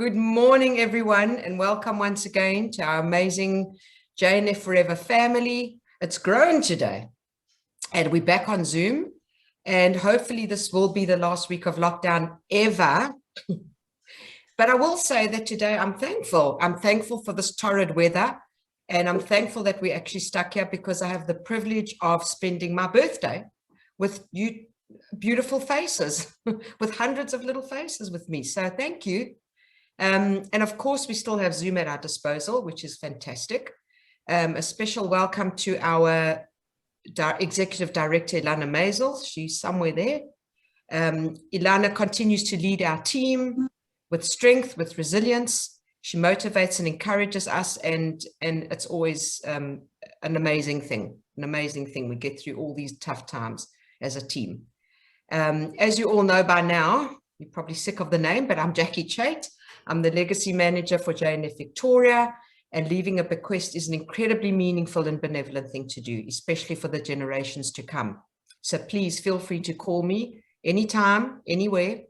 Good morning, everyone, and welcome once again to our amazing JNForever family. It's grown today, and we're back on Zoom, and hopefully this will be the last week of lockdown ever. But I will say that today I'm thankful. I'm thankful for this torrid weather, and I'm thankful that we're actually stuck here because I have the privilege of spending my birthday with you beautiful faces, with hundreds of little faces with me. So thank you. And of course, we still have Zoom at our disposal, which is fantastic. A special welcome to our Executive Director, Ilana Maisel. She's somewhere there. Ilana continues to lead our team with strength, with resilience. She motivates and encourages us, and it's always an amazing thing, We get through all these tough times as a team. As you all know by now, you're probably sick of the name, but I'm Jackie Chait. I'm the Legacy Manager for JNF Victoria, and leaving a bequest is an incredibly meaningful and benevolent thing to do, especially for the generations to come. So please feel free to call me anytime, anywhere.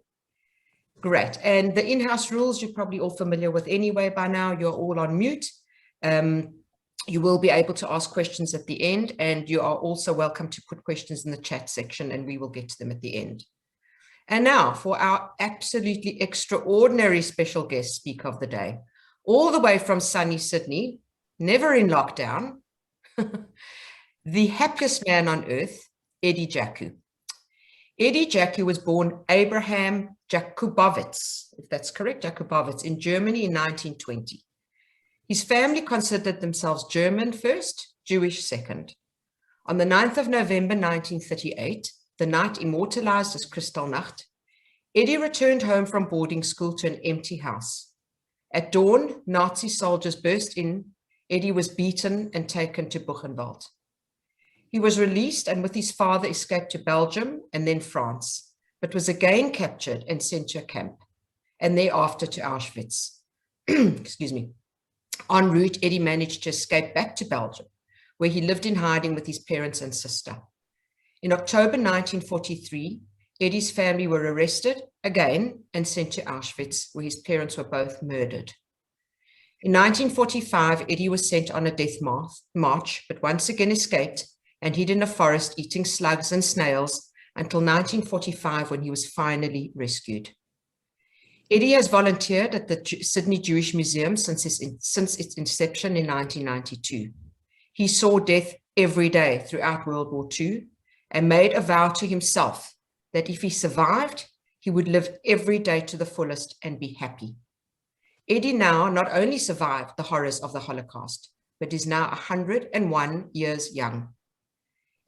Great. And the in-house rules, you're probably all familiar with anyway by now. You're all on mute. You will be able to ask questions at the end, and you are also welcome to put questions in the chat section, and we will get to them at the end. And now for our absolutely extraordinary special guest speaker of the day, all the way from sunny Sydney, never in lockdown, the happiest man on earth, Eddie Jaku. Eddie Jaku was born Abraham Jakubowicz, if that's correct, Jakubowicz, in Germany in 1920. His family considered themselves German first, Jewish second. On the 9th of November 1938, the night immortalized as Kristallnacht, Eddie returned home from boarding school to an empty house. At dawn, Nazi soldiers burst in. Eddie was beaten and taken to Buchenwald. He was released and with his father escaped to Belgium and then France, but was again captured and sent to a camp, and thereafter to Auschwitz. Excuse me. En route, Eddie managed to escape back to Belgium, where he lived in hiding with his parents and sister. In October 1943, Eddie's family were arrested again and sent to Auschwitz, where his parents were both murdered. In 1945, Eddie was sent on a death march, but once again escaped and hid in a forest eating slugs and snails until 1945, when he was finally rescued. Eddie has volunteered at the Sydney Jewish Museum since its inception in 1992. He saw death every day throughout World War II, and made a vow to himself that if he survived, he would live every day to the fullest and be happy. Eddie now not only survived the horrors of the Holocaust, but is now 101 years young.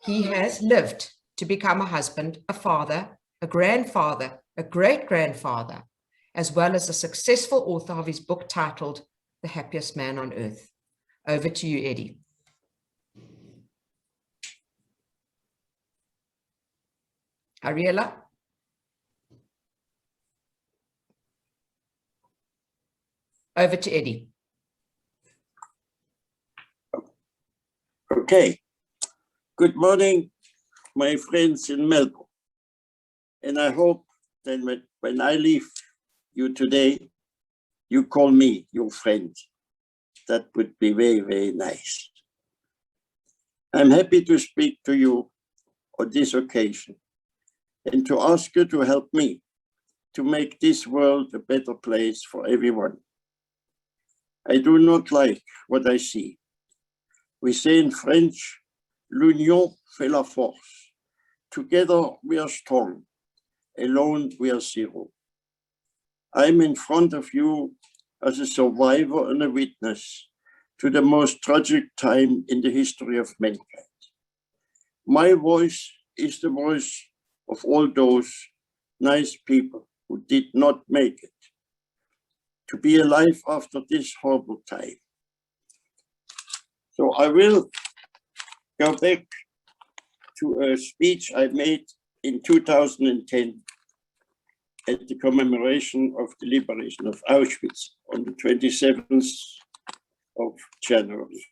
He has lived to become a husband, a father, a grandfather, a great-grandfather, as well as a successful author of his book titled The Happiest Man on Earth. Over to you, Eddie. Ariella? Over to Eddie. Okay. Good morning, my friends in Melbourne. And I hope that when I leave you today, you call me your friend. That would be very, very nice. I'm happy to speak to you on this occasion, and to ask you to help me to make this world a better place for everyone. I do not like what I see. We say in French, l'union fait la force. Together we are strong, alone we are zero. I'm in front of you as a survivor and a witness to the most tragic time in the history of mankind. My voice is the voice of all those nice people who did not make it to be alive after this horrible time. So I will go back to a speech I made in 2010 at the commemoration of the liberation of Auschwitz on the 27th of January.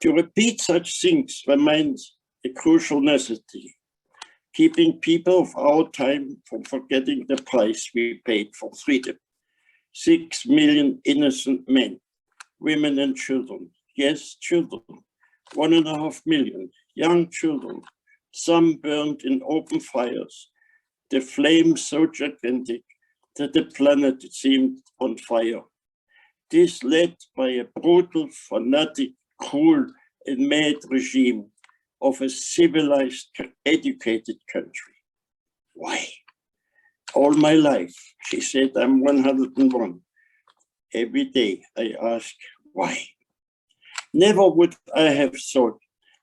To repeat such things remains a crucial necessity, keeping people of our time from forgetting the price we paid for freedom. 6 million innocent men, women and children, yes, children, 1.5 million young children, some burned in open fires, the flames so gigantic that the planet seemed on fire. This led by a brutal, fanatic, cruel, and mad regime of a civilized, educated country. Why? All my life, she said, I'm 101. Every day I ask, why? Never would I have thought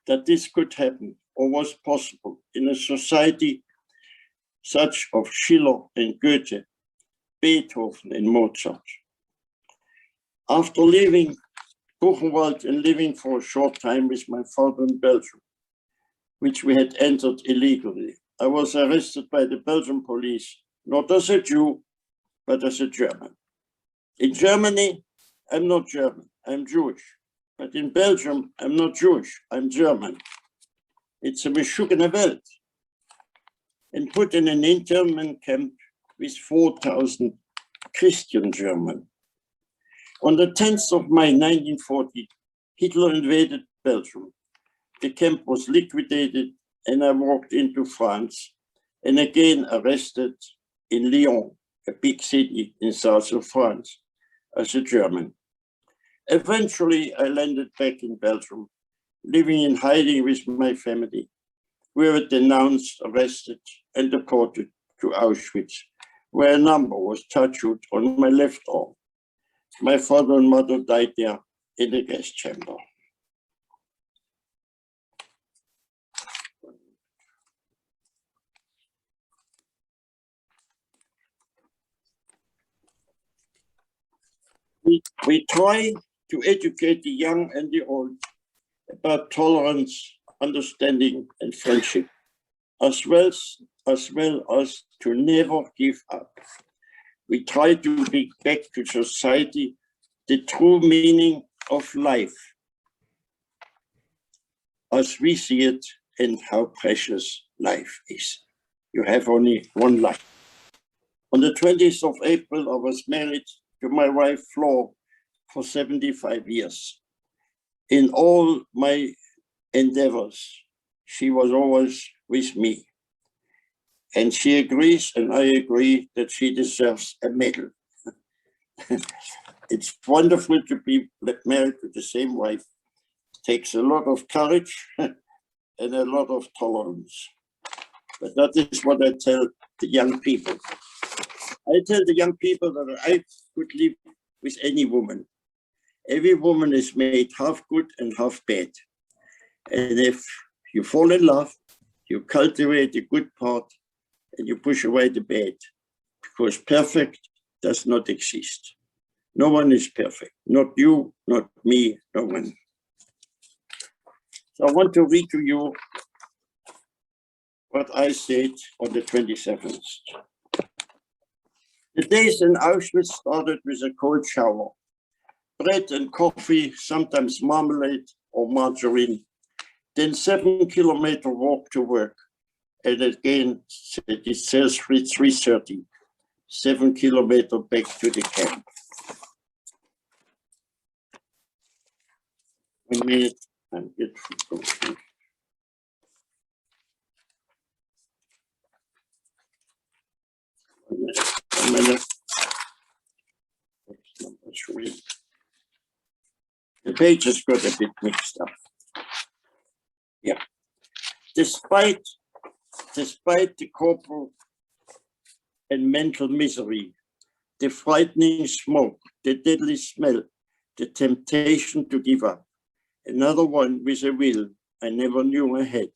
that this could happen or was possible in a society such of Schiller and Goethe, Beethoven and Mozart. After leaving Buchenwald and living for a short time with my father in Belgium, which we had entered illegally, I was arrested by the Belgian police, not as a Jew, but as a German. In Germany, I'm not German, I'm Jewish. But in Belgium, I'm not Jewish, I'm German. It's a beschugene Welt. And put in an internment camp with 4,000 Christian German. On the 10th of May 1940, Hitler invaded Belgium. The camp was liquidated and I walked into France and again arrested in Lyon, a big city in south of France, as a German. Eventually, I landed back in Belgium, living in hiding with my family. We were denounced, arrested, and deported to Auschwitz, where a number was tattooed on my left arm. My father and mother died there in the gas chamber. We try to educate the young and the old about tolerance, understanding, and friendship, as well as to never give up. We try to bring back to society the true meaning of life as we see it and how precious life is. You have only one life. On the 20th of April, I was married to my wife, Flor, for 75 years. In all my endeavors, she was always with me. And she agrees, and I agree, that she deserves a medal. It's wonderful to be married to the same wife. It takes a lot of courage and a lot of tolerance. But that is what I tell the young people. I tell the young people that I could live with any woman. Every woman is made half good and half bad. And if you fall in love, you cultivate the good part and you push away the bad, because perfect does not exist. No one is perfect, not you, not me, no one. So I want to read to you what I said on the 27th. The days in Auschwitz started with a cold shower, bread and coffee, sometimes marmalade or margarine, then 7-kilometer walk to work, and again it says 3:30, 7 kilometers back to the camp. 1 minute and get food. A minute. The pages got a bit mixed up. Yeah. Despite the corporal and mental misery, the frightening smoke, the deadly smell, the temptation to give up, another one with a will I never knew I had,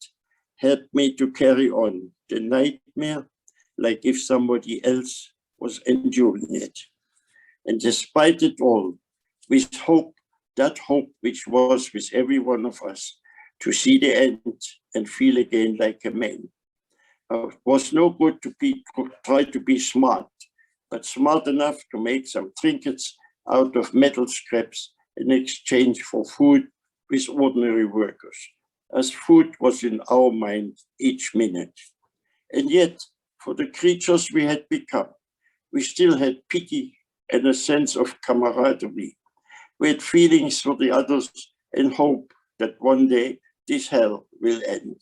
helped me to carry on the nightmare like if somebody else was enduring it. And despite it all, with hope, that hope which was with every one of us, to see the end and feel again like a man. It was no good to try to be smart, but smart enough to make some trinkets out of metal scraps in exchange for food with ordinary workers, as food was in our mind each minute. And yet, for the creatures we had become, we still had pity and a sense of camaraderie. We had feelings for the others and hope that one day this hell will end.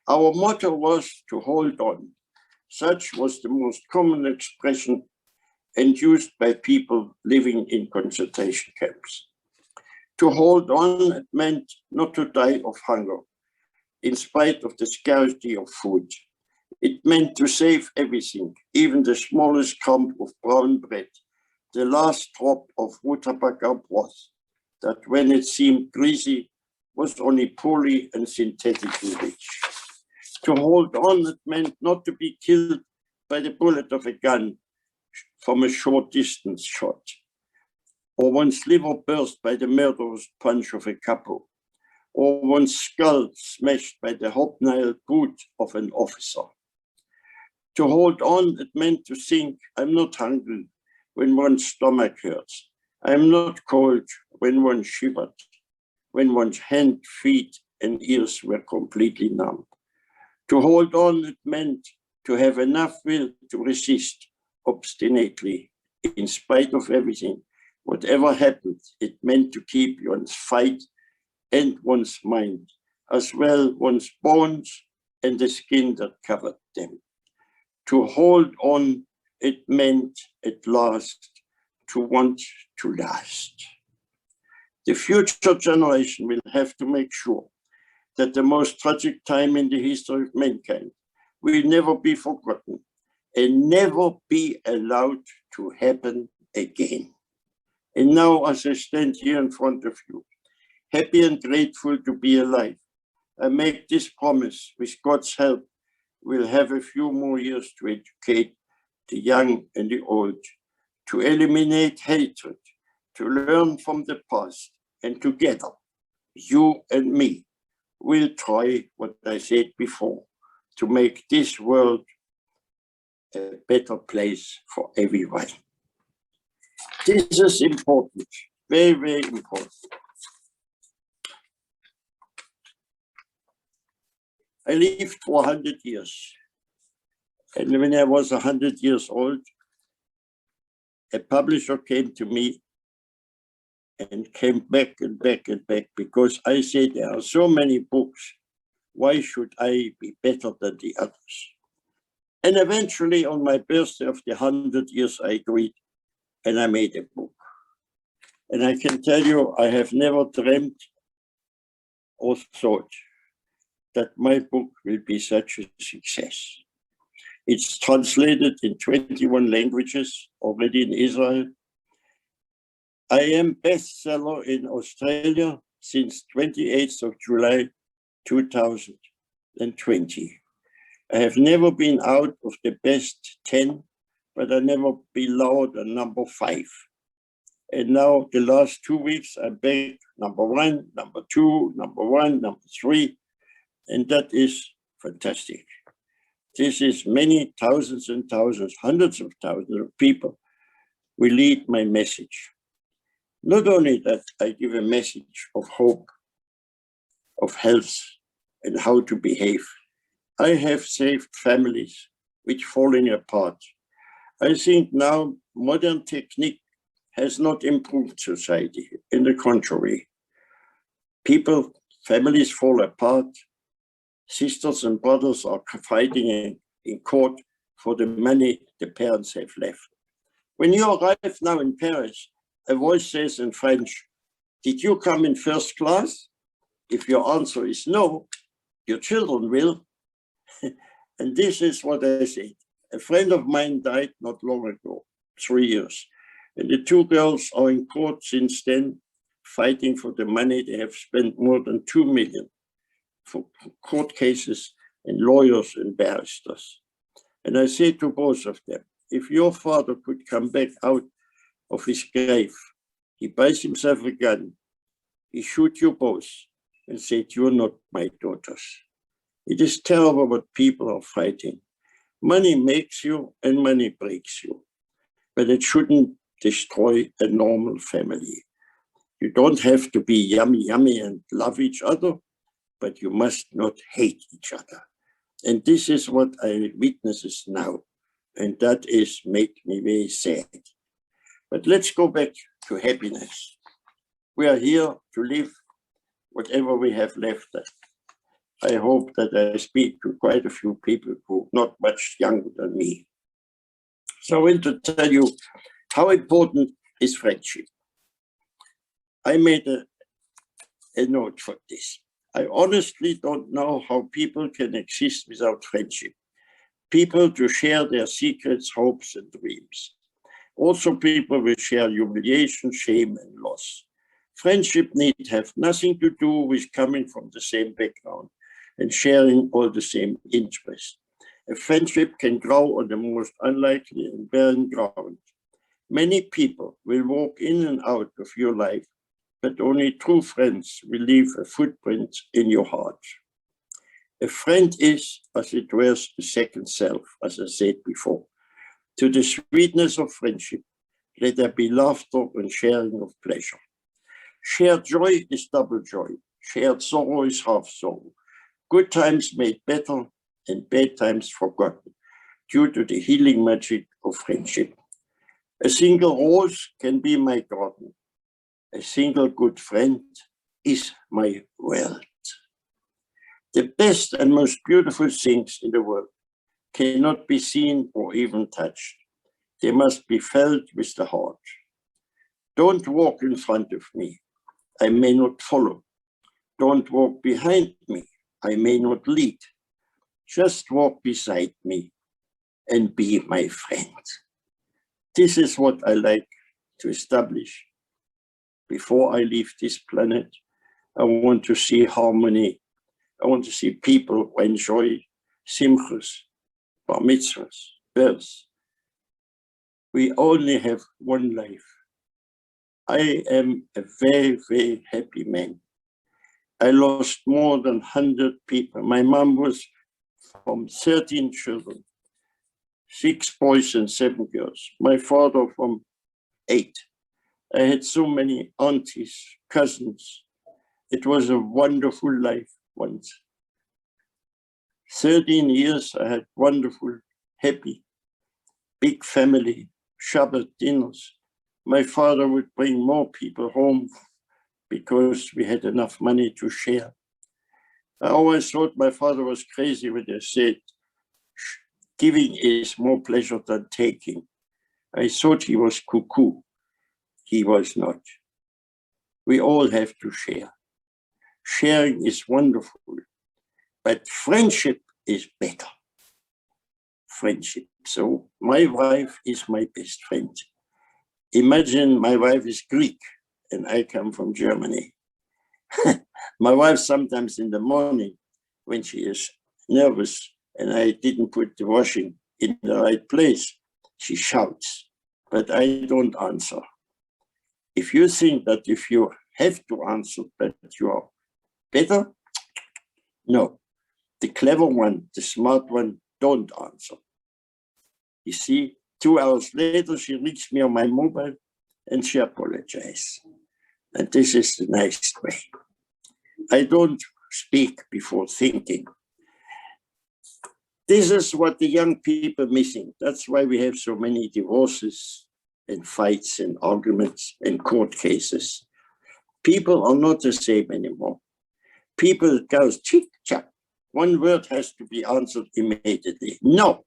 Our motto was to hold on. Such was the most common expression and used by people living in concentration camps. To hold on meant not to die of hunger, in spite of the scarcity of food. It meant to save everything, even the smallest crumb of brown bread, the last drop of rutabaga broth, that when it seemed greasy, was only poorly and synthetically rich. To hold on, it meant not to be killed by the bullet of a gun from a short distance shot, or one's liver burst by the murderous punch of a capo, or one's skull smashed by the hobnail boot of an officer. To hold on, it meant to think, I'm not hungry when one's stomach hurts. I'm not cold when one shivered, when one's hand, feet, and ears were completely numb. To hold on, it meant to have enough will to resist obstinately, in spite of everything. Whatever happened, it meant to keep one's fight and one's mind, as well one's bones and the skin that covered them. To hold on, it meant at last to want to last. The future generation will have to make sure that the most tragic time in the history of mankind will never be forgotten and never be allowed to happen again. And now, as I stand here in front of you, happy and grateful to be alive, I make this promise: with God's help, we'll have a few more years to educate the young and the old, to eliminate hatred, to learn from the past, and together, you and me, will try what I said before, to make this world a better place for everyone. This is important, very, very important. I lived for 100 years. And when I was 100 years old, a publisher came to me and came back and back and back, because I said, there are so many books, why should I be better than the others? And eventually, on my birthday of the 100 years, I agreed, and I made a book. And I can tell you, I have never dreamt or thought that my book will be such a success. It's translated in 21 languages already in Israel. I am bestseller in Australia since 28th of July 2020. I have never been out of the best 10, but I never been lower than number 5. And now the last 2 weeks, I'm back number 1, number 2, number 1, number 3, and that is fantastic. This is many thousands and thousands, hundreds of thousands of people will read my message. Not only that, I give a message of hope, of health, and how to behave. I have saved families which falling apart. I think now modern technique has not improved society. In the contrary, families fall apart. Sisters and brothers are fighting in court for the money the parents have left. When you arrive now in Paris, a voice says in French, did you come in first class? If your answer is no, your children will. And this is what I said. A friend of mine died not long ago, 3 years. And the 2 girls are in court since then, fighting for the money. They have spent more than 2 million for court cases and lawyers and barristers. And I say to both of them, if your father could come back out of his grave, he buys himself a gun, he shoots you both and said, you're not my daughters. It is terrible what people are fighting. Money makes you and money breaks you, but it shouldn't destroy a normal family. You don't have to be yummy and love each other, but you must not hate each other. And this is what I witnesses now. And that is make me very sad. But let's go back to happiness. We are here to live whatever we have left. I hope that I speak to quite a few people who are not much younger than me. So I want to tell you how important is friendship. I made a note for this. I honestly don't know how people can exist without friendship. People to share their secrets, hopes, and dreams. Also people will share humiliation, shame, and loss. Friendship need have nothing to do with coming from the same background and sharing all the same interests. A friendship can grow on the most unlikely and barren ground. Many people will walk in and out of your life, but only true friends will leave a footprint in your heart. A friend is, as it were, the second self, as I said before. To the sweetness of friendship, let there be laughter and sharing of pleasure. Shared joy is double joy. Shared sorrow is half sorrow. Good times made better and bad times forgotten due to the healing magic of friendship. A single rose can be my garden. A single good friend is my world. The best and most beautiful things in the world cannot be seen or even touched. They must be felt with the heart. Don't walk in front of me. I may not follow. Don't walk behind me. I may not lead. Just walk beside me and be my friend. This is what I like to establish. Before I leave this planet, I want to see harmony. I want to see people who enjoy simchas, bar mitzvahs, births. We only have one life. I am a very, very happy man. I lost more than 100 people. My mom was from 13 children, 6 boys and 7 girls. My father from 8. I had so many aunties, cousins. It was a wonderful life once. 13 years I had wonderful, happy, big family, Shabbat dinners. My father would bring more people home because we had enough money to share. I always thought my father was crazy when he said, giving is more pleasure than taking. I thought he was cuckoo. He was not. We all have to share. Sharing is wonderful, but friendship is better. Friendship. So my wife is my best friend. Imagine my wife is Greek and I come from Germany. My wife sometimes in the morning when she is nervous and I didn't put the washing in the right place, she shouts, but I don't answer. If you think that if you have to answer that you are better, no. The clever one, the smart one, don't answer. You see, 2 hours later, she reached me on my mobile and she apologized. And this is the nice way. I don't speak before thinking. This is what the young people are missing. That's why we have so many divorces and fights and arguments and court cases. People are not the same anymore. People goes chick-chack. One word has to be answered immediately. No.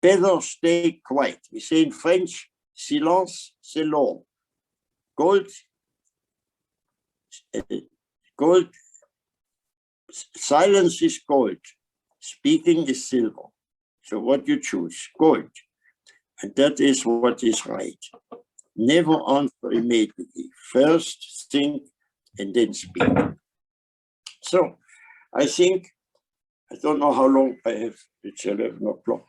Better stay quiet. We say in French, silence, c'est l'or. Gold, silence is gold. Speaking is silver. So what you choose? Gold. And that is what is right. Never answer immediately. First think and then speak. So I think, I don't know how long I have, it's 11 o'clock.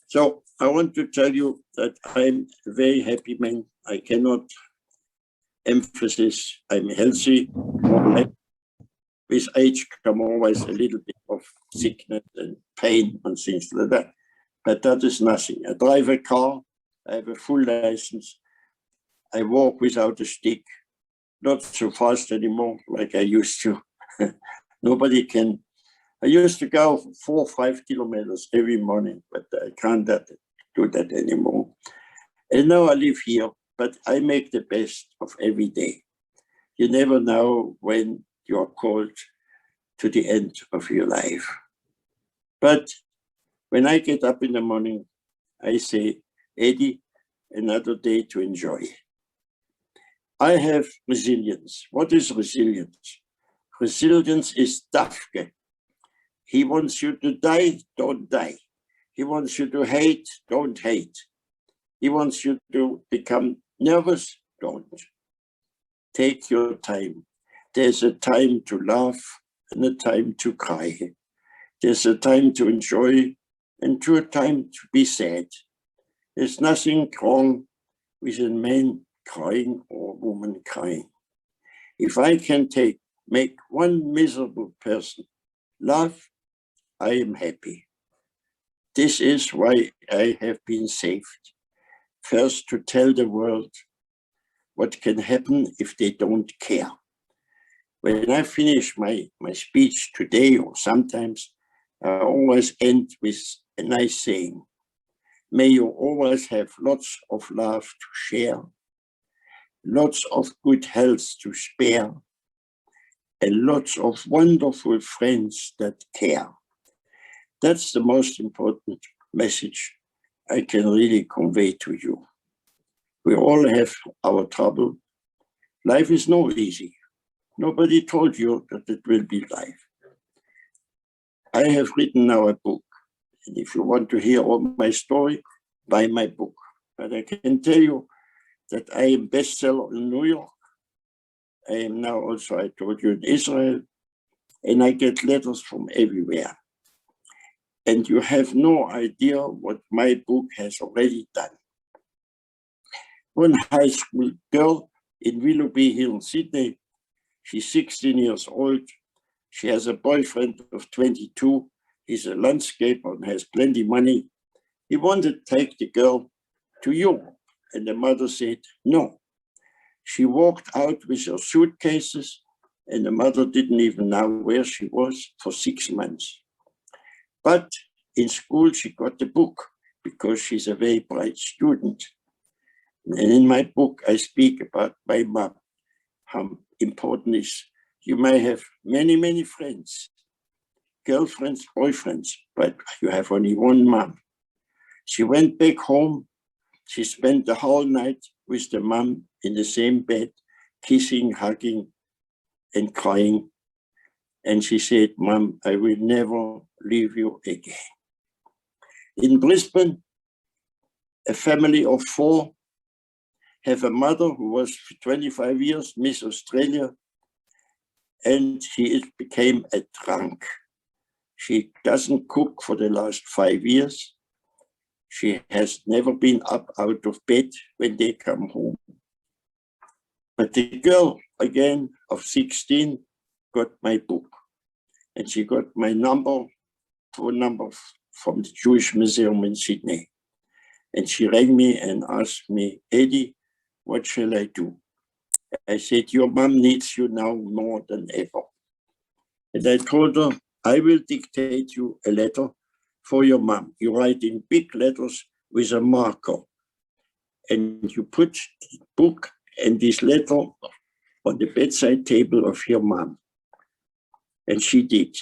So I want to tell you that I'm a very happy man. I cannot emphasize, I'm healthy. With age come always a little bit of sickness and pain and things like that. But that is nothing. I drive a car, I have a full license. I walk without a stick, not so fast anymore like I used to. Nobody can I used to go 4 or 5 kilometers every morning, but I can't do that anymore. And now I live here, but I make the best of every day. You never know when you are called to the end of your life. But when I get up in the morning, I say, Eddie, another day to enjoy. I have resilience. What is resilience? Resilience is Dafke. He wants you to die, don't die. He wants you to hate, don't hate. He wants you to become nervous, don't. Take your time. There's a time to laugh and a time to cry. There's a time to enjoy and a time to be sad. There's nothing wrong with a man crying or a woman crying. If I can make one miserable person laugh, I am happy. This is why I have been saved. First, to tell the world what can happen if they don't care. When I finish my speech today, or sometimes, I always end with a nice saying. May you always have lots of love to share, lots of good health to spare, and lots of wonderful friends that care. That's the most important message I can really convey to you. We all have our trouble. Life is not easy. Nobody told you that it will be life. I have written now a book. And if you want to hear all my story, buy my book. But I can tell you that I am bestseller in New York. I am now also, I told you, in Israel. And I get letters from everywhere. And you have no idea what my book has already done. One high school girl in Willoughby here in Sydney, she's 16 years old. She has a boyfriend of 22. He's a landscaper and has plenty of money. He wanted to take the girl to Europe. And the mother said, no. She walked out with her suitcases and the mother didn't even know where she was for 6 months. But in school, she got the book because she's a very bright student. And in my book, I speak about my mom, how important it is. You may have many, many friends, girlfriends, boyfriends, but you have only one mom. She went back home. She spent the whole night with the mom in the same bed, kissing, hugging, and crying. And she said, Mom, I will never leave you again. In Brisbane, a family of 4 have a mother who was for 25 years Miss Australia, and she became a drunk. She doesn't cook for the last 5 years. She has never been up out of bed when they come home. But the girl, again, of 16, got my book. And she got my phone number from the Jewish Museum in Sydney. And she rang me and asked me, Eddie, what shall I do? I said, your mom needs you now more than ever. And I told her, I will dictate you a letter for your mom. You write in big letters with a marker. And you put the book and this letter on the bedside table of your mom. And she did.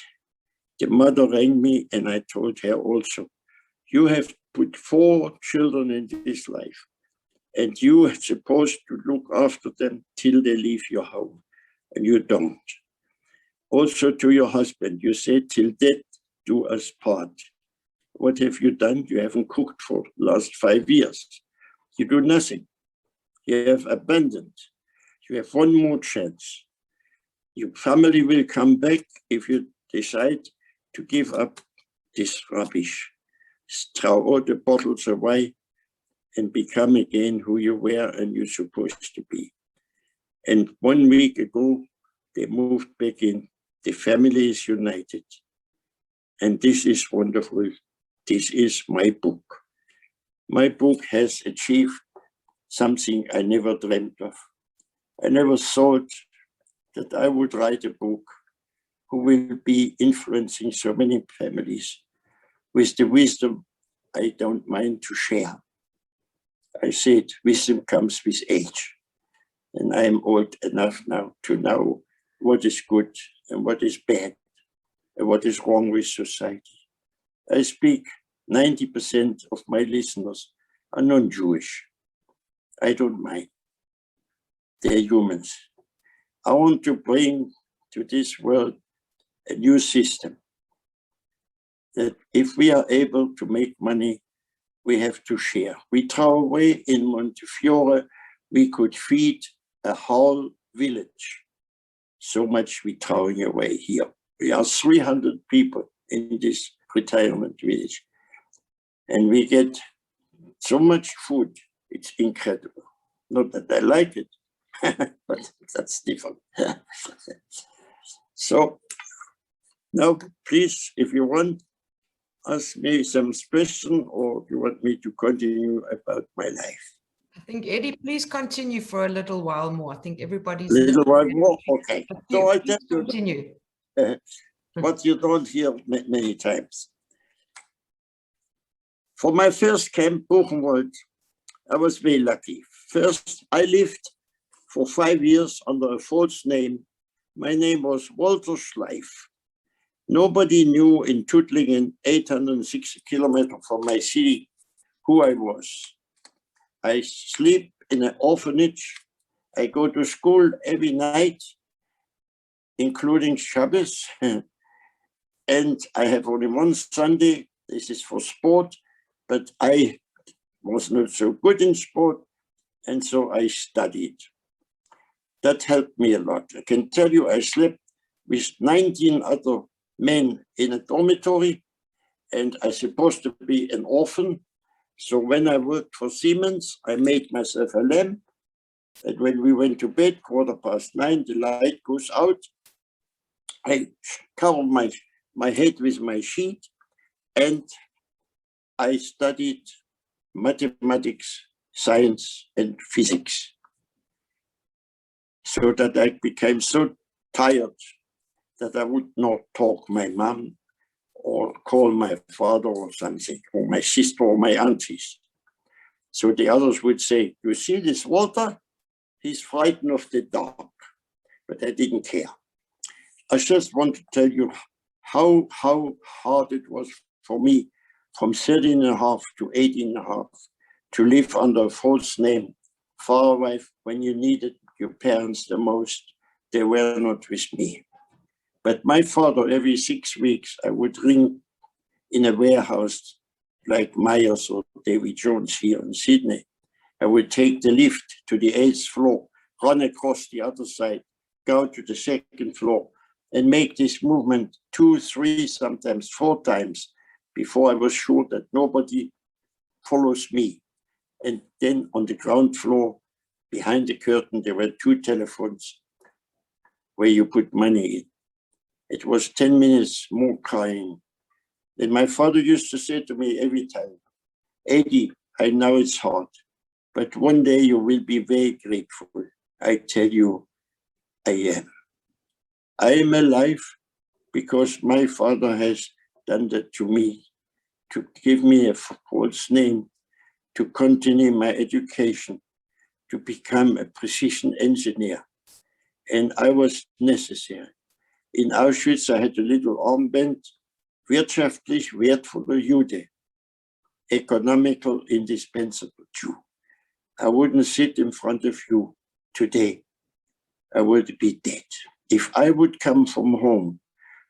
The mother rang me and I told her also, you have put 4 children in this life and you are supposed to look after them till they leave your home, and you don't. Also to your husband, you said, till death do us part. What have you done? You haven't cooked for the last 5 years. You do nothing. You have abandoned. You have one more chance. Your family will come back if you decide to give up this rubbish. Throw all the bottles away and become again who you were and you're supposed to be. And 1 week ago, they moved back in. The family is united. And this is wonderful. This is my book. My book has achieved something I never dreamt of. I never thought that I would write a book who will be influencing so many families with the wisdom I don't mind to share. I said wisdom comes with age, and I'm old enough now to know what is good and what is bad and what is wrong with society. I speak 90% of my listeners are non-Jewish. I don't mind. They're humans. I want to bring to this world a new system that if we are able to make money, we have to share. We throw away in Montefiore, we could feed a whole village. So much we throwing away here. We are 300 people in this retirement village. And we get so much food, it's incredible. Not that I like it, but that's different. So now, please, if you want, ask me some question, or you want me to continue about my life. I think, Eddie, please continue for a little while more. I think everybody's... Little while more? Okay. So I tell you, continue. what you don't hear many times. For my first camp, Buchenwald, I was very lucky. First, I lived for 5 years under a false name. My name was Walter Schleif. Nobody knew in Tuttlingen, 860 kilometers from my city, who I was. I sleep in an orphanage. I go to school every night, including Shabbos. And I have only one Sunday. This is for sport, but I was not so good in sport, and so I studied. That helped me a lot. I can tell you I slept with 19 other men in a dormitory, and I'm supposed to be an orphan. So when I worked for Siemens, I made myself a lamp, and when we went to bed, 9:15, the light goes out. I cover my head with my sheet, and I studied mathematics, science, and physics, so that I became so tired that I would not talk my mom or call my father or something, or my sister or my aunties. So the others would say, you see this Walter? He's frightened of the dark. But I didn't care. I just want to tell you how hard it was for me from 13.5 to 18.5 to live under a false name, far away when you needed your parents the most. They were not with me. But my father, every 6 weeks, I would ring in a warehouse like Myers or David Jones here in Sydney. I would take the lift to the 8th floor, run across the other side, go to the 2nd floor, and make this movement 2, 3, sometimes 4 times before I was sure that nobody follows me. And then on the ground floor, behind the curtain, there were 2 telephones where you put money in. It was 10 minutes more crying. And my father used to say to me every time, Eddie, I know it's hard, but one day you will be very grateful. I tell you, I am. I am alive because my father has done that to me, to give me a false name, to continue my education, to become a precision engineer. And I was necessary. In Auschwitz, I had a little armband, wirtschaftlich wertvoller Jude, economical indispensable Jew. I wouldn't sit in front of you today. I would be dead. If I would come from home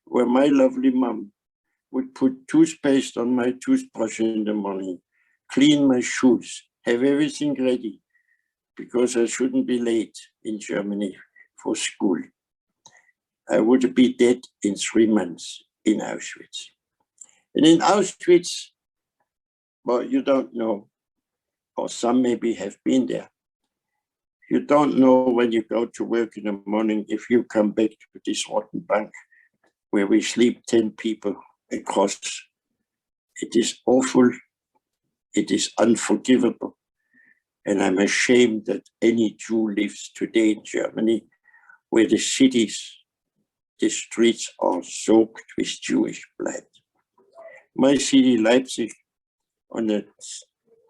where my lovely mom would put toothpaste on my toothbrush in the morning, clean my shoes, have everything ready, because I shouldn't be late in Germany for school, I would be dead in 3 months in Auschwitz. And in Auschwitz, well, you don't know, or some maybe have been there. You don't know when you go to work in the morning if you come back to this rotten bunk where we sleep 10 people across. It is awful. It is unforgivable. And I'm ashamed that any Jew lives today in Germany where the cities The streets are soaked with Jewish blood. My city, Leipzig, on the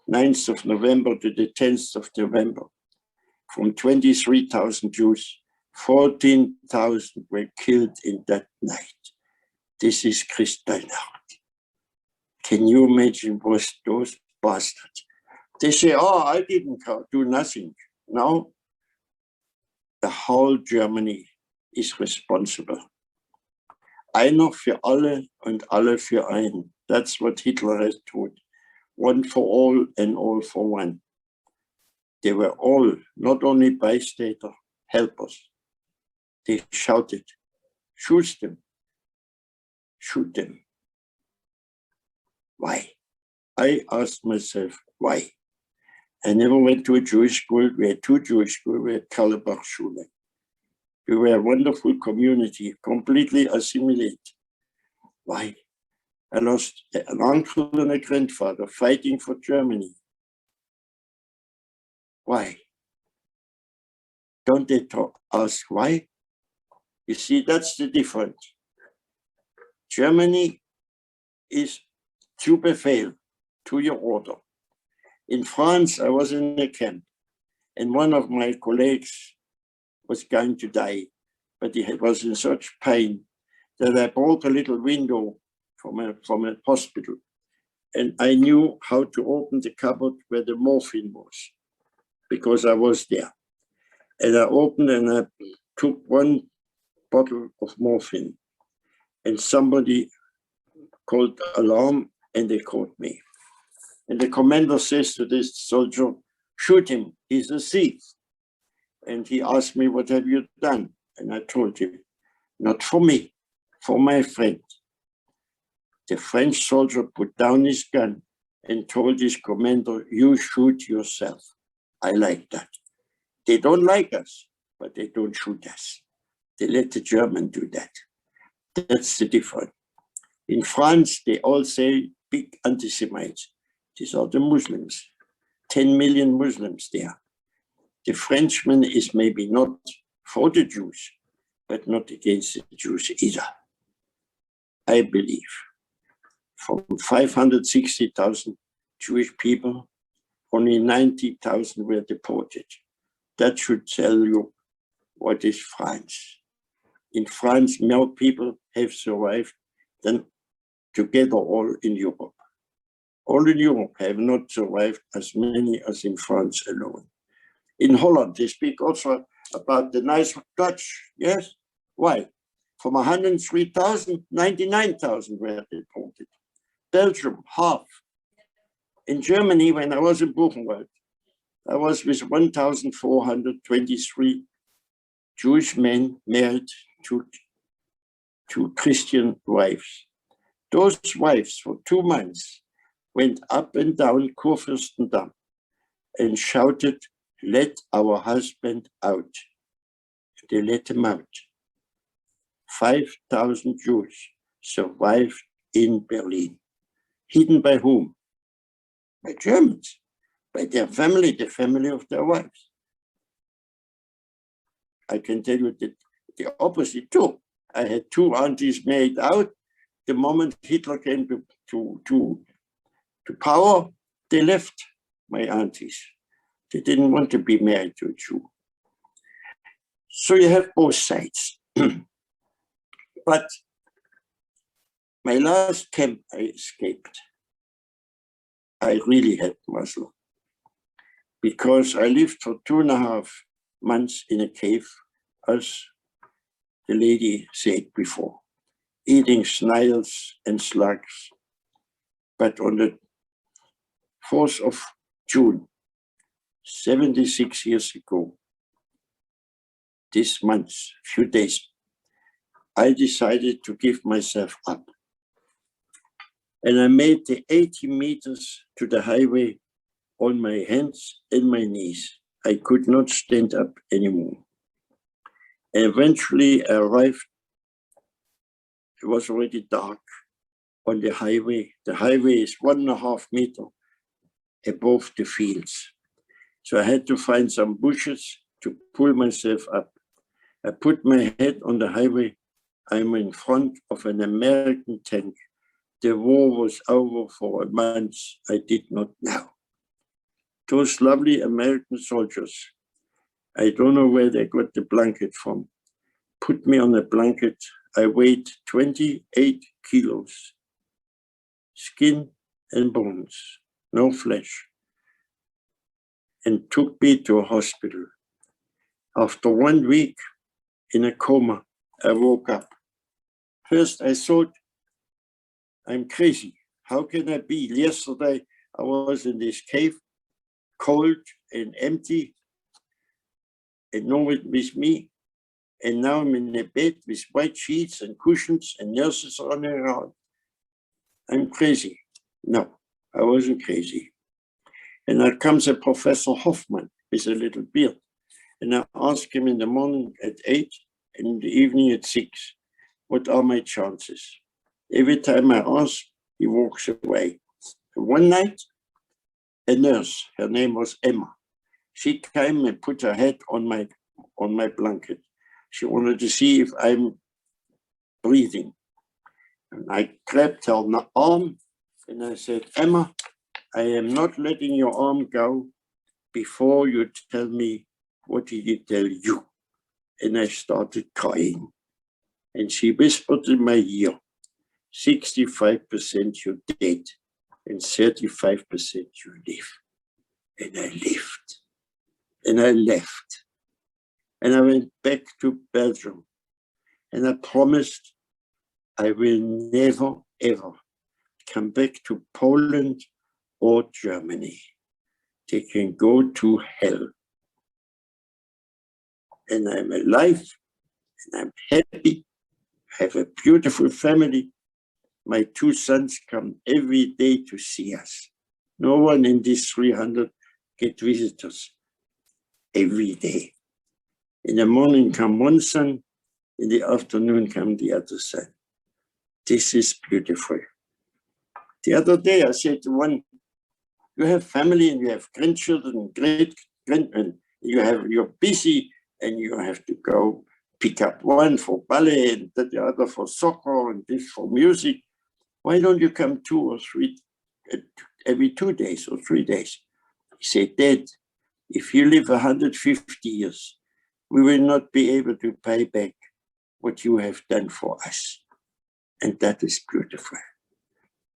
9th of November to the 10th of November, from 23,000 Jews, 14,000 were killed in that night. This is Kristallnacht. Can you imagine what those bastards? They say, oh, I didn't do nothing. Now, the whole Germany is responsible. Einer für alle und alle für einen. That's what Hitler has told. One for all and all for one. They were all not only bystander, helpers. They shouted, shoot them, shoot them. Why? I asked myself, why? I never went to a Jewish school. We had two Jewish schools. We had Karlbach Schule. We were a wonderful community, completely assimilated. Why? I lost an uncle and a grandfather fighting for Germany. Why? Don't they ask why? You see, that's the difference. Germany is to Befehl, to your order. In France, I was in a camp, and one of my colleagues was going to die, but he was in such pain that I broke a little window from a hospital, and I knew how to open the cupboard where the morphine was, because I was there. And I opened and I took one bottle of morphine, and somebody called alarm, and they caught me. And the commander says to this soldier, shoot him, he's a thief. And he asked me, what have you done? And I told him, not for me, for my friend. The French soldier put down his gun and told his commander, you shoot yourself. I like that. They don't like us, but they don't shoot us. They let the German do that. That's the difference. In France, they all say big anti-Semites. These are the Muslims. 10 million Muslims there. The Frenchman is maybe not for the Jews, but not against the Jews either. I believe from 560,000 Jewish people, only 90,000 were deported. That should tell you what is France. In France, more people have survived than together all in Europe. All in Europe have not survived as many as in France alone. In Holland, they speak also about the nice Dutch, yes? Why? From 103,000, 99,000 were deported. Belgium, half. In Germany, when I was in Buchenwald, I was with 1,423 Jewish men married to Christian wives. Those wives, for 2 months, went up and down Kurfürstendamm and shouted, let our husband out. They let him out. 5,000 Jews survived in Berlin. Hidden by whom? By Germans, by their family, the family of their wives. I can tell you that the opposite too. I had 2 aunties married out. The moment Hitler came to power, they left my aunties. They didn't want to be married to a Jew. So you have both sides. But my last camp I escaped. I really had muscle because I lived for 2.5 months in a cave, as the lady said before, eating snails and slugs. But on the 4th of June, 76 years ago, this month, few days, I decided to give myself up. And I made the 80 meters to the highway on my hands and my knees. I could not stand up anymore. And eventually I arrived. It was already dark on the highway. The highway is 1.5 meters above the fields. So I had to find some bushes to pull myself up. I put my head on the highway I'm in front of an American tank. The war was over for a month. I did not know. Those lovely American soldiers, I don't know where they got the blanket from, put me on a blanket. I weighed 28 kilos, skin and bones, no flesh, and took me to a hospital. After 1 week in a coma, I woke up. First, I thought, I'm crazy. How can I be? Yesterday, I was in this cave, cold and empty, and no one with me. And now I'm in a bed with white sheets and cushions and nurses running around. I'm crazy. No, I wasn't crazy. And there comes a Professor Hoffman with a little beard. And I ask him in the morning at 8 and in the evening at 6, what are my chances? Every time I ask, he walks away. And one night, a nurse, her name was Emma, she came and put her head on my blanket. She wanted to see if I'm breathing. And I grabbed her arm and I said, Emma, I am not letting your arm go before you tell me what did he tell you. And I started crying. And she whispered in my ear, 65% you're dead and 35% you live. And I lived. And I left. And I went back to Belgium. And I promised I will never, ever come back to Poland or Germany. They can go to hell. And I'm alive, and I'm happy. I have a beautiful family. My 2 sons come every day to see us. No one in these 300 get visitors every day. In the morning come one son, in the afternoon come the other son. This is beautiful. The other day I said to one, you have family and you have grandchildren, great-grandchildren, you're busy and you have to go pick up one for ballet and the other for soccer and this for music. Why don't you come 2 or 3, every 2 days or 3 days? He said, Dad, if you live 150 years, we will not be able to pay back what you have done for us. And that is beautiful.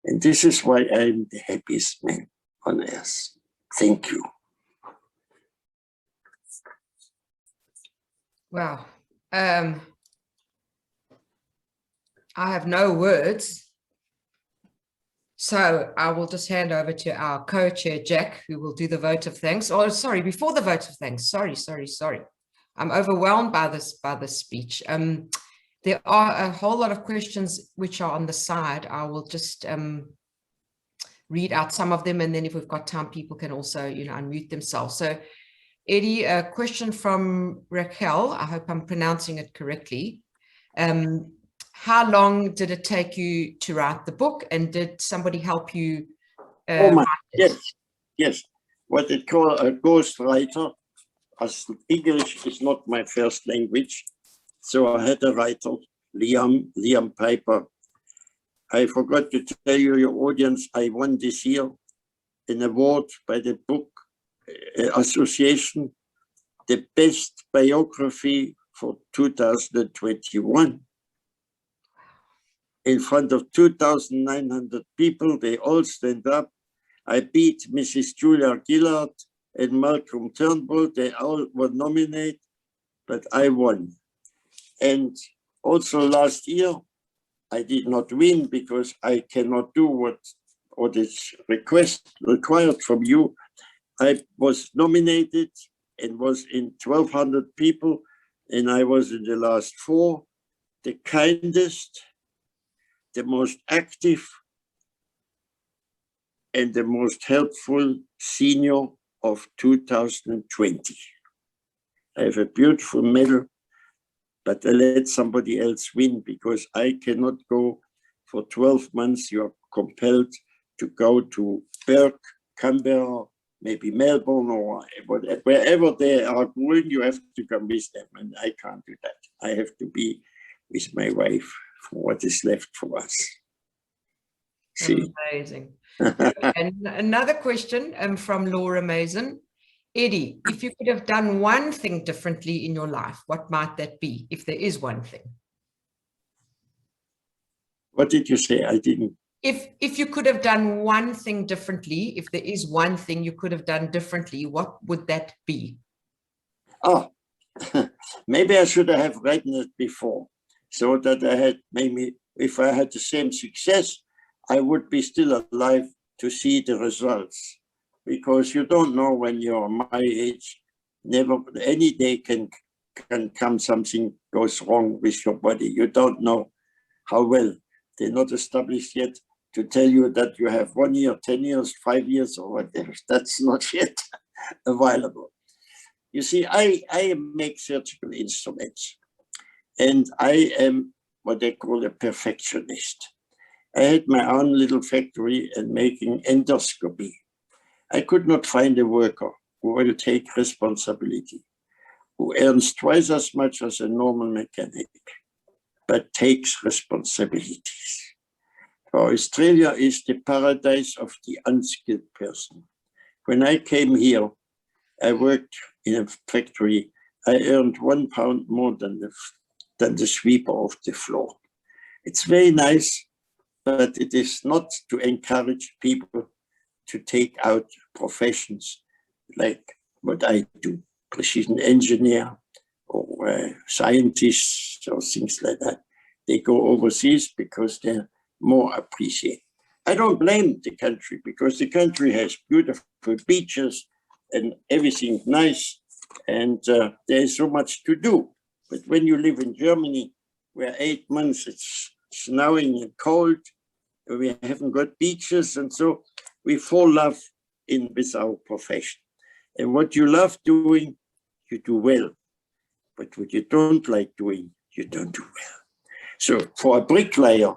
And this is why I'm the happiest man on earth. Thank you. Wow. I have no words. So I will just hand over to our co-chair, Jack, who will do the vote of thanks. Oh, sorry, before the vote of thanks. Sorry. I'm overwhelmed by this speech. There are a whole lot of questions which are on the side. I will just read out some of them, and then if we've got time, people can also, unmute themselves. So, Eddie, a question from Raquel. I hope I'm pronouncing it correctly. How long did it take you to write the book, and did somebody help you write it? Yes. What they call a ghostwriter, as English is not my first language. So I had a writer, Liam Piper. I forgot to tell you, your audience, I won this year an award by the Book Association, the best biography for 2021. In front of 2,900 people, they all stand up. I beat Mrs. Julia Gillard and Malcolm Turnbull. They all were nominated, but I won. And also last year, I did not win because I cannot do what is required from you. I was nominated and was in 1,200 people, and I was in the last 4, the kindest, the most active, and the most helpful senior of 2020. I have a beautiful medal, but I let somebody else win because I cannot go for 12 months. You are compelled to go to Perth, Canberra, maybe Melbourne, or whatever. Wherever they are going, you have to come with them, and I can't do that. I have to be with my wife for what is left for us. See? Amazing. And another question from Laura Mason. Eddie, if you could have done one thing differently in your life, what might that be, if there is one thing? What did you say? I didn't. If you could have done one thing differently, if there is one thing you could have done differently, what would that be? Oh, maybe I should have written it before, so that I had, maybe if I had the same success, I would be still alive to see the results. Because you don't know when you're my age, never, any day can come something goes wrong with your body. You don't know how well. They're not established yet to tell you that you have 1 year, 10 years, 5 years, or whatever. That's not yet available. You see, I make surgical instruments, and I am what they call a perfectionist. I had my own little factory and making endoscopy. I could not find a worker who will take responsibility, who earns twice as much as a normal mechanic, but takes responsibilities. For Australia is the paradise of the unskilled person. When I came here, I worked in a factory. I earned £1 more than the sweeper of the floor. It's very nice, but it is not to encourage people to take out professions like what I do, precision engineer or scientists or things like that. They go overseas because they're more appreciated. I don't blame the country, because the country has beautiful beaches and everything nice, and there's so much to do. But when you live in Germany, where 8 months it's snowing and cold, we haven't got beaches, and so we fall love in with our profession. And what you love doing, you do well. But what you don't like doing, you don't do well. So for a bricklayer,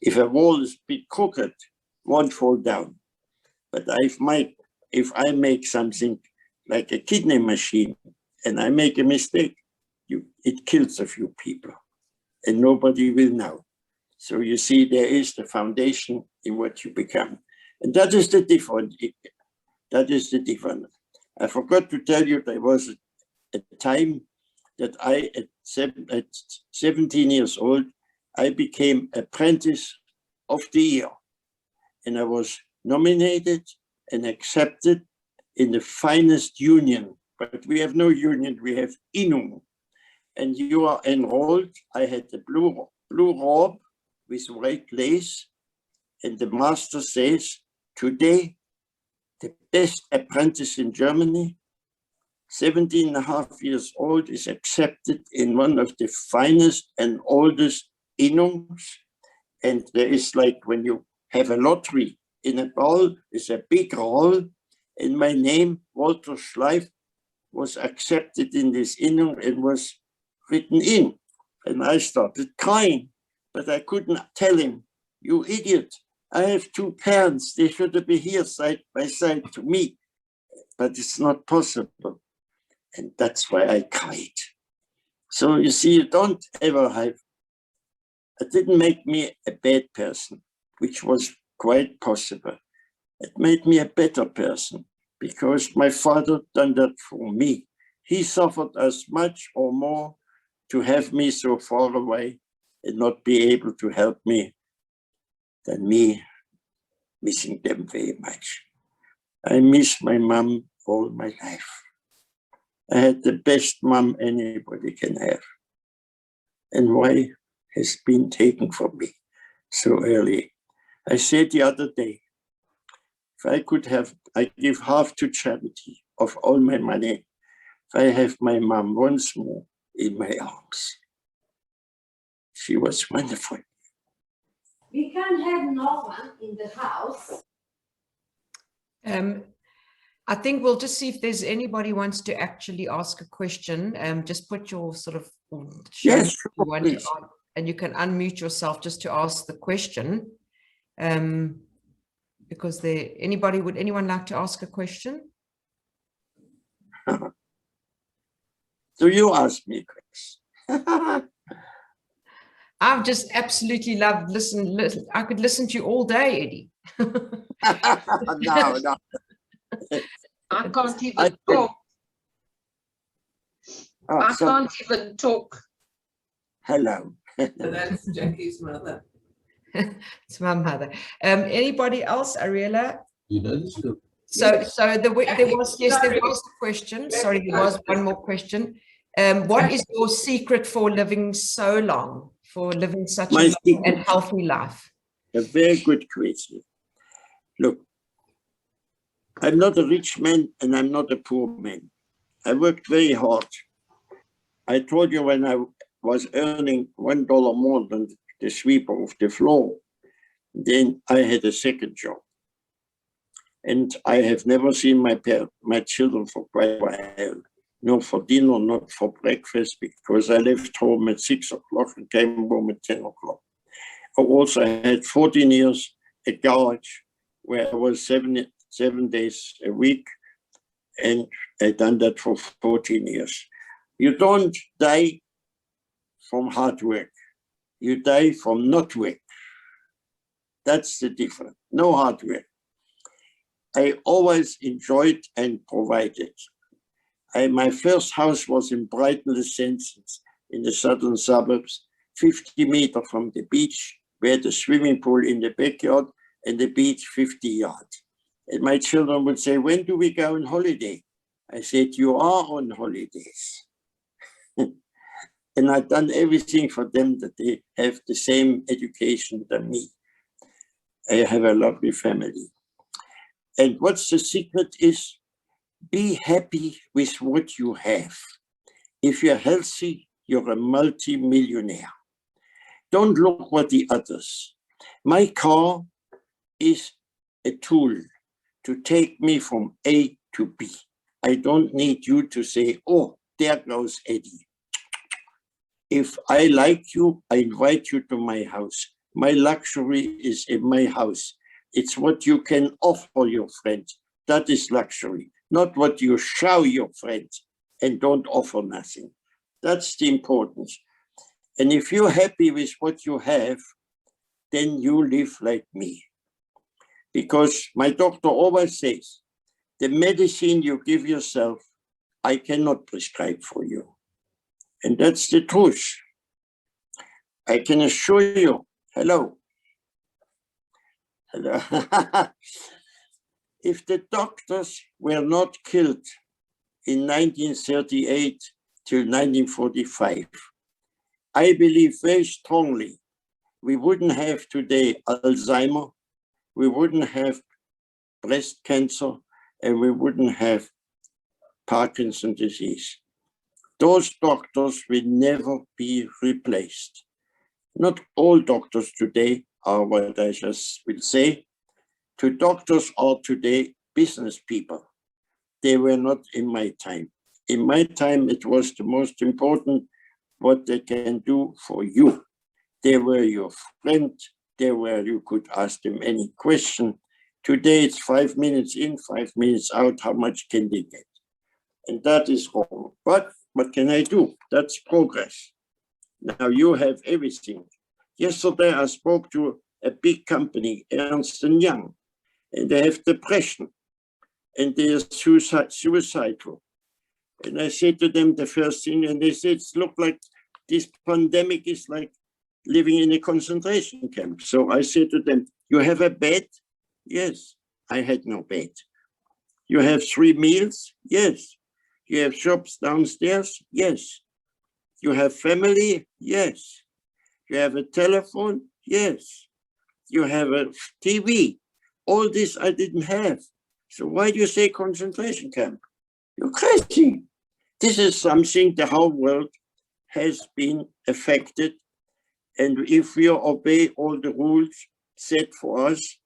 if a wall is a bit crooked, won't fall down. But if I make something like a kidney machine and I make a mistake, it kills a few people and nobody will know. So you see, there is the foundation in what you become. And that is the difference. That is the difference. I forgot to tell you, there was a time that at 17 years old, I became Apprentice of the Year. And I was nominated and accepted in the finest union. But we have no union, we have Innung. And you are enrolled. I had the blue robe with white lace. And the master says, today, the best apprentice in Germany, 17 and a half years old, is accepted in one of the finest and oldest Innungs. And there is like when you have a lottery in a ball, it's a big roll. And my name, Walter Schleif, was accepted in this Innung and was written in. And I started crying, but I couldn't tell him, you idiot. I have 2 parents. They should be here side by side to me, but it's not possible. And that's why I cried. So you see, you don't ever have, it didn't make me a bad person, which was quite possible. It made me a better person because my father done that for me. He suffered as much or more to have me so far away and not be able to help me than me missing them very much. I miss my mom all my life. I had the best mom anybody can have. And why has been taken from me so early? I said the other day, if I could have, I give half to charity of all my money. If I have my mom once more in my arms. She was wonderful. We can't have no one in the house. I think we'll just see if there's anybody wants to actually ask a question. Just put your sort of yes, sure, please. And you can unmute yourself just to ask the question. Because would anyone like to ask a question? So you ask me, Chris. I've just absolutely loved listen. I could listen to you all day, Eddie. No, no. I can't even talk. I can't even talk. Hello. That's Jackie's mother. It's my mother. Anybody else, Ariella? You know this group. So there was a question. Sorry, there was one more question. What is your secret for living so long, for living such a long and healthy life? A very good question. Look, I'm not a rich man and I'm not a poor man. I worked very hard. I told you when I was earning $1 more than the sweeper of the floor, then I had a second job. And I have never seen my children for quite a while. Not for dinner, not for breakfast, because I left home at 6 o'clock and came home at 10 o'clock. I also had 14 years at garage where I was seven days a week, and I'd done that for 14 years. You don't die from hard work. You die from not work. That's the difference. No hard work. I always enjoyed and provided. My first house was in Brighton, Le Sensons, in the southern suburbs, 50 meters from the beach. We had a swimming pool in the backyard and the beach 50 yards. And my children would say, when do we go on holiday? I said, you are on holidays. And I've done everything for them that they have the same education than me. I have a lovely family. And what's the secret is, be happy with what you have. If you're healthy, you're a multi-millionaire. Don't look what the others. My car is a tool to take me from A to B. I don't need you to say, oh, there goes Eddie. If I like you, I invite you to my house. My luxury is in my house. It's what you can offer your friends. That is luxury, not what you show your friends and don't offer nothing. That's the importance. And if you're happy with what you have, then you live like me. Because my doctor always says, the medicine you give yourself, I cannot prescribe for you. And that's the truth. I can assure you, hello. Hello. If the doctors were not killed in 1938 till 1945, I believe very strongly we wouldn't have today Alzheimer, we wouldn't have breast cancer, and we wouldn't have Parkinson's disease. Those doctors will never be replaced. Not all doctors today are what I just will say. Doctors are today business people. They were not in my time. In my time, it was the most important what they can do for you. They were your friend. They were, you could ask them any question. Today, it's 5 minutes in, 5 minutes out. How much can they get? And that is wrong. But what can I do? That's progress. Now you have everything. Yesterday, I spoke to a big company, Ernst & Young, and they have depression, and they are suicidal. And I said to them the first thing, and they said, it's look like this pandemic is like living in a concentration camp. So I said to them, you have a bed? Yes, I had no bed. You have 3 meals? Yes. You have shops downstairs? Yes. You have family? Yes. You have a telephone? Yes. You have a TV? All this I didn't have. So why do you say concentration camp? You're crazy. This is something the whole world has been affected. And if we obey all the rules set for us,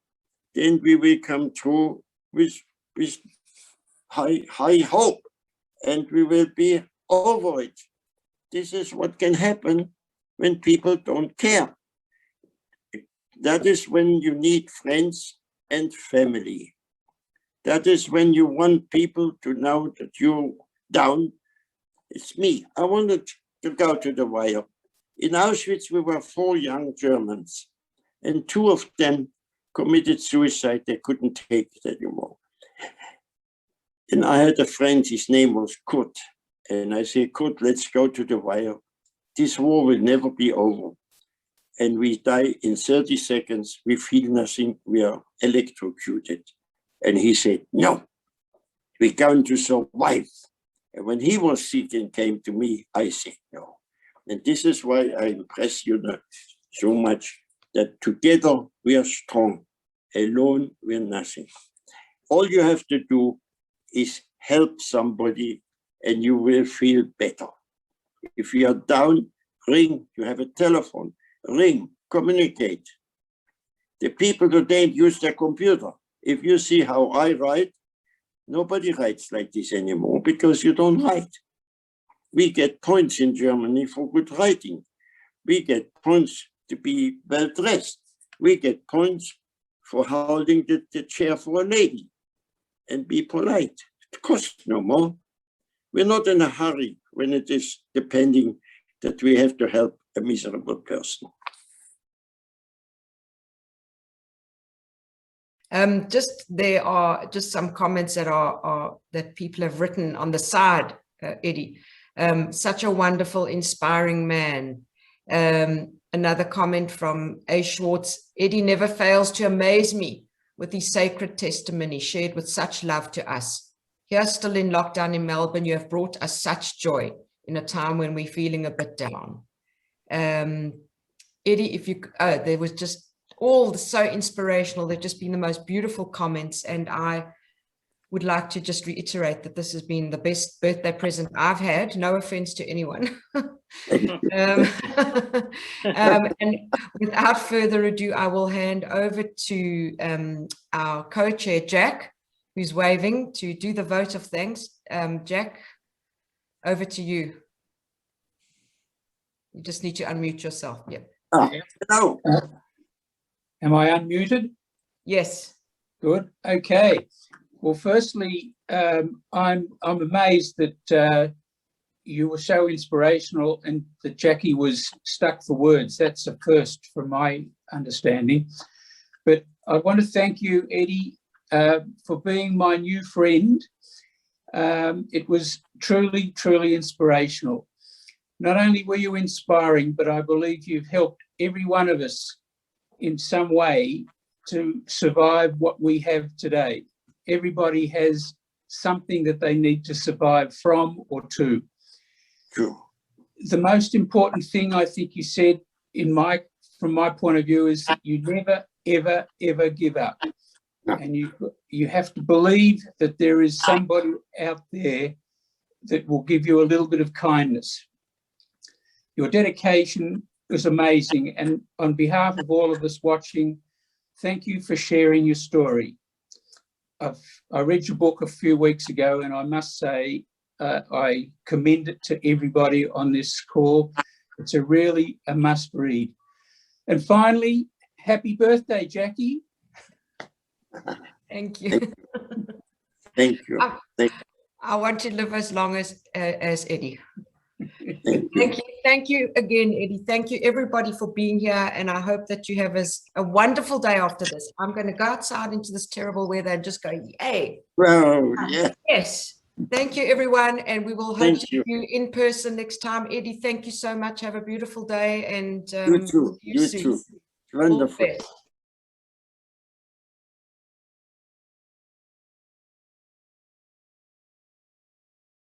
then we will come through with high hope, and we will be over it. This is what can happen when people don't care. That is when you need friends and family. That is when you want people to know that you're down. It's me. I wanted to go to the wire. In Auschwitz, we were 4 young Germans, and 2 of them committed suicide. They couldn't take it anymore. And I had a friend, his name was Kurt. And I said, Kurt, let's go to the wire. This war will never be over. And we die in 30 seconds. We feel nothing. We are electrocuted. And he said, no, we're going to survive. And when he was sick and came to me, I said, no. And this is why I impress you so much, that together we are strong. Alone, we're nothing. All you have to do is help somebody and you will feel better. If you are down, ring, you have a telephone, ring, communicate. The people today use their computer. If you see how I write, nobody writes like this anymore because you don't write. We get points in Germany for good writing. We get points to be well dressed. We get points for holding the chair for a lady and be polite. It costs no more. We're not in a hurry when it is depending that we have to help a miserable person. There are just some comments that that people have written on the side, Eddie. Such a wonderful, inspiring man. Another comment from A. Schwartz, Eddie never fails to amaze me with his sacred testimony shared with such love to us. Here, still in lockdown in Melbourne, you have brought us such joy in a time when we're feeling a bit down. Eddie, if you, there was just all so inspirational. They've just been the most beautiful comments. And I would like to just reiterate that this has been the best birthday present I've had. No offense to anyone. And without further ado, I will hand over to our co-chair, Jack, who's waving to do the vote of thanks. Jack, over to you. You just need to unmute yourself. Yep. Hello. Am I unmuted? Yes. Good. Okay. Well, firstly, I'm amazed that you were so inspirational and that Jackie was stuck for words. That's a first from my understanding. But I want to thank you, Eddie, for being my new friend. It was truly, truly inspirational. Not only were you inspiring, but I believe you've helped every one of us in some way to survive what we have today. Everybody has something that they need to survive from or to. True. The most important thing I think you said from my point of view is that you never, ever, ever give up. And you have to believe that there is somebody out there that will give you a little bit of kindness. Your dedication was amazing. And on behalf of all of us watching, thank you for sharing your story. I read your book a few weeks ago, and I must say, I commend it to everybody on this call. It's really a must read. And finally, happy birthday, Jackie. Thank you. Thank you. I want to live as long as Eddie. Thank you again, Eddie. Thank you everybody for being here, and I hope that you have a wonderful day after this. I'm going to go outside into this terrible weather and just go, yay. Well, yeah. Yes. Thank you, everyone, and we will hope to see you in person next time. Eddie, thank you so much. Have a beautiful day, and you too. You too. Wonderful.